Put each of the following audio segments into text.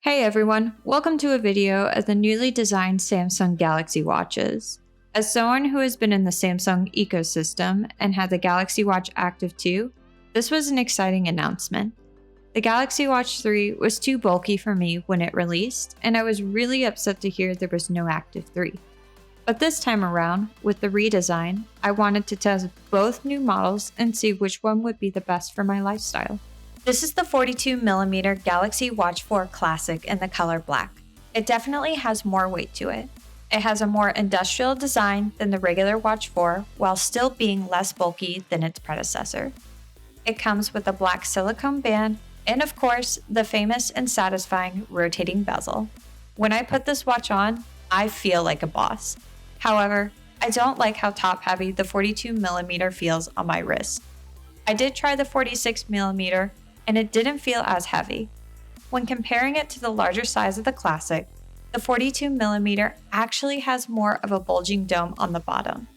Hey everyone, welcome to a video of the newly designed Samsung Galaxy Watches. As someone who has been in the Samsung ecosystem and had the Galaxy Watch Active 2, this was an exciting announcement. The Galaxy Watch 3 was too bulky for me when it released, and I was really upset to hear there was no Active 3. But this time around, with the redesign, I wanted to test both new models and see which one would be the best for my lifestyle. This is the 42mm Galaxy Watch 4 Classic in the color black. It definitely has more weight to it. It has a more industrial design than the regular Watch 4 while still being less bulky than its predecessor. It comes with a black silicone band and of course the famous and satisfying rotating bezel. When I put this watch on, I feel like a boss. However, I don't like how top heavy the 42mm feels on my wrist. I did try the 46mm and it didn't feel as heavy. When comparing it to the larger size of the Classic, the 42mm actually has more of a bulging dome on the bottom.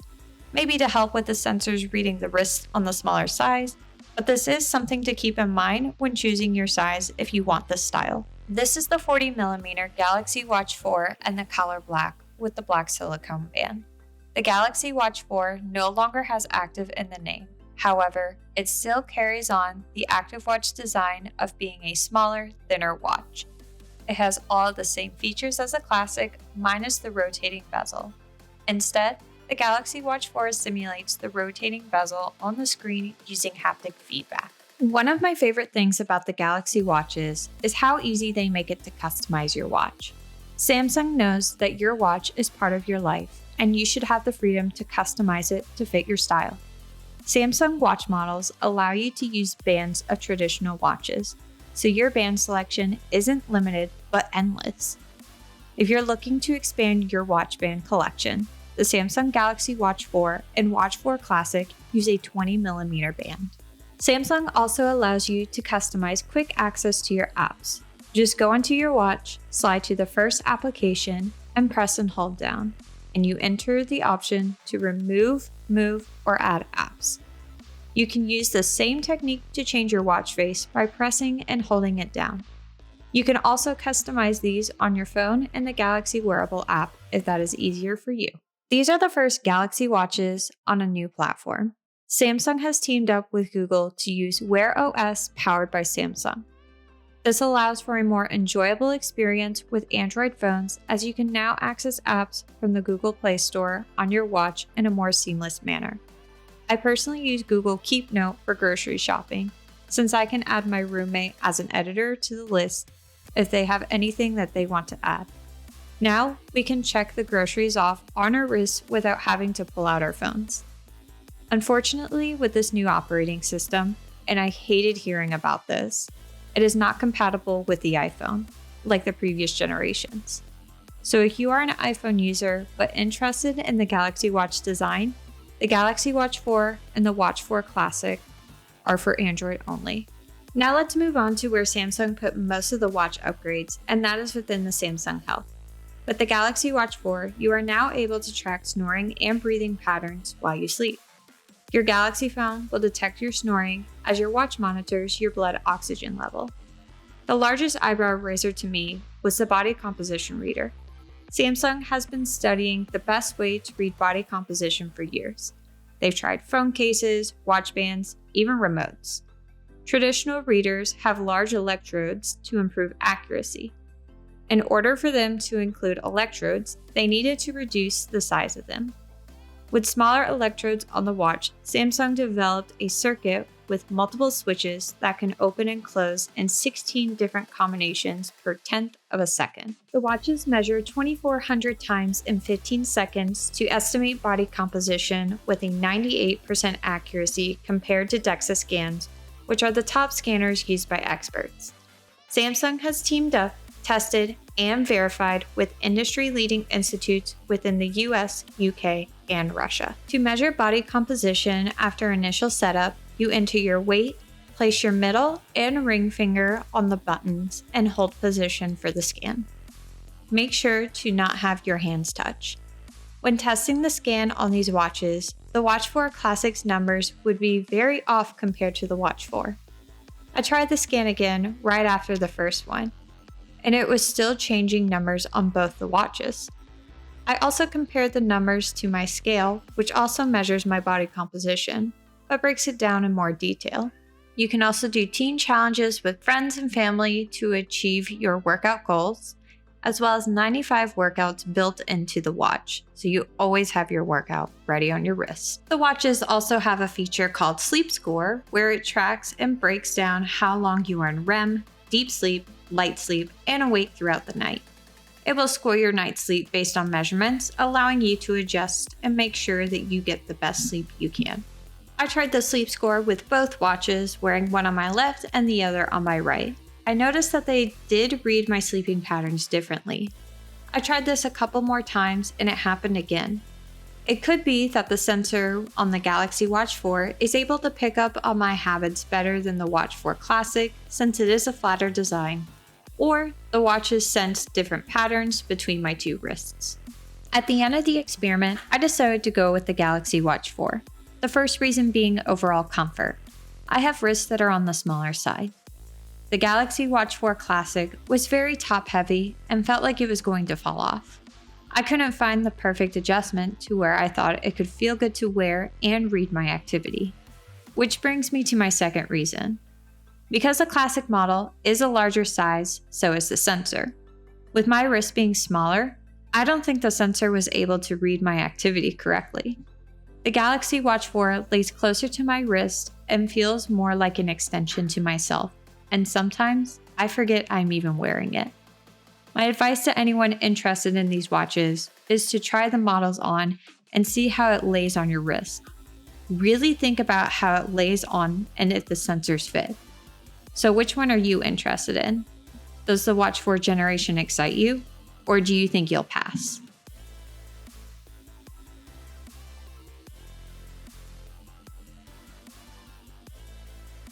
Maybe to help with the sensors reading the wrist on the smaller size, but this is something to keep in mind when choosing your size if you want this style. This is the 40mm Galaxy Watch 4 and the color black with the black silicone band. The Galaxy Watch 4 no longer has active in the name. However, it still carries on the Active Watch design of being a smaller, thinner watch. It has all the same features as the Classic, minus the rotating bezel. Instead, the Galaxy Watch 4 simulates the rotating bezel on the screen using haptic feedback. One of my favorite things about the Galaxy Watches is how easy they make it to customize your watch. Samsung knows that your watch is part of your life, and you should have the freedom to customize it to fit your style. Samsung watch models allow you to use bands of traditional watches, so your band selection isn't limited but endless. If you're looking to expand your watch band collection, the Samsung Galaxy Watch 4 and Watch 4 Classic use a 20mm band. Samsung also allows you to customize quick access to your apps. Just go into your watch, slide to the first application, and press and hold down, and you enter the option to remove, move, or add apps. You can use the same technique to change your watch face by pressing and holding it down. You can also customize these on your phone and the Galaxy Wearable app if that is easier for you. These are the first Galaxy watches on a new platform. Samsung has teamed up with Google to use Wear OS powered by Samsung. This allows for a more enjoyable experience with Android phones as you can now access apps from the Google Play Store on your watch in a more seamless manner. I personally use Google Keep Note for grocery shopping, since I can add my roommate as an editor to the list if they have anything that they want to add. Now, we can check the groceries off on our wrists without having to pull out our phones. Unfortunately, with this new operating system, and I hated hearing about this, it is not compatible with the iPhone, like the previous generations. So if you are an iPhone user but interested in the Galaxy Watch design, the Galaxy Watch 4 and the Watch 4 Classic are for Android only. Now let's move on to where Samsung put most of the watch upgrades, and that is within the Samsung Health. With the Galaxy Watch 4, you are now able to track snoring and breathing patterns while you sleep. Your Galaxy phone will detect your snoring as your watch monitors your blood oxygen level. The largest eyebrow raiser to me was the body composition reader. Samsung has been studying the best way to read body composition for years. They've tried phone cases, watch bands, even remotes. Traditional readers have large electrodes to improve accuracy. In order for them to include electrodes, they needed to reduce the size of them. With smaller electrodes on the watch, Samsung developed a circuit with multiple switches that can open and close in 16 different combinations per tenth of a second. The watches measure 2,400 times in 15 seconds to estimate body composition with a 98% accuracy compared to DEXA scans, which are the top scanners used by experts. Samsung has teamed up, tested, and verified with industry-leading institutes within the US, UK, and Russia. To measure body composition after initial setup, you enter your weight, place your middle and ring finger on the buttons, and hold position for the scan. Make sure to not have your hands touch. When testing the scan on these watches, the Watch 4 Classic's numbers would be very off compared to the Watch 4. I tried the scan again right after the first one. and it was still changing numbers on both the watches. I also compared the numbers to my scale, which also measures my body composition, but breaks it down in more detail. You can also do teen challenges with friends and family to achieve your workout goals, as well as 95 workouts built into the watch, so you always have your workout ready on your wrist. The watches also have a feature called Sleep Score, where it tracks and breaks down how long you are in REM, deep sleep, light sleep, and awake throughout the night. It will score your night's sleep based on measurements, allowing you to adjust and make sure that you get the best sleep you can. I tried the sleep score with both watches, wearing one on my left and the other on my right. I noticed that they did read my sleeping patterns differently. I tried this a couple more times and it happened again. It could be that the sensor on the Galaxy Watch 4 is able to pick up on my habits better than the Watch 4 Classic since it is a flatter design, or the watches sense different patterns between my two wrists. At the end of the experiment, I decided to go with the Galaxy Watch 4. The first reason being overall comfort. I have wrists that are on the smaller side. The Galaxy Watch 4 Classic was very top heavy and felt like it was going to fall off. I couldn't find the perfect adjustment to where I thought it could feel good to wear and read my activity. Which brings me to my second reason. Because the Classic model is a larger size, so is the sensor. With my wrist being smaller, I don't think the sensor was able to read my activity correctly. The Galaxy Watch 4 lays closer to my wrist and feels more like an extension to myself, and sometimes I forget I'm even wearing it. My advice to anyone interested in these watches is to try the models on and see how it lays on your wrist. Really think about how it lays on and if the sensors fit. So which one are you interested in? Does the Watch 4 generation excite you, or do you think you'll pass?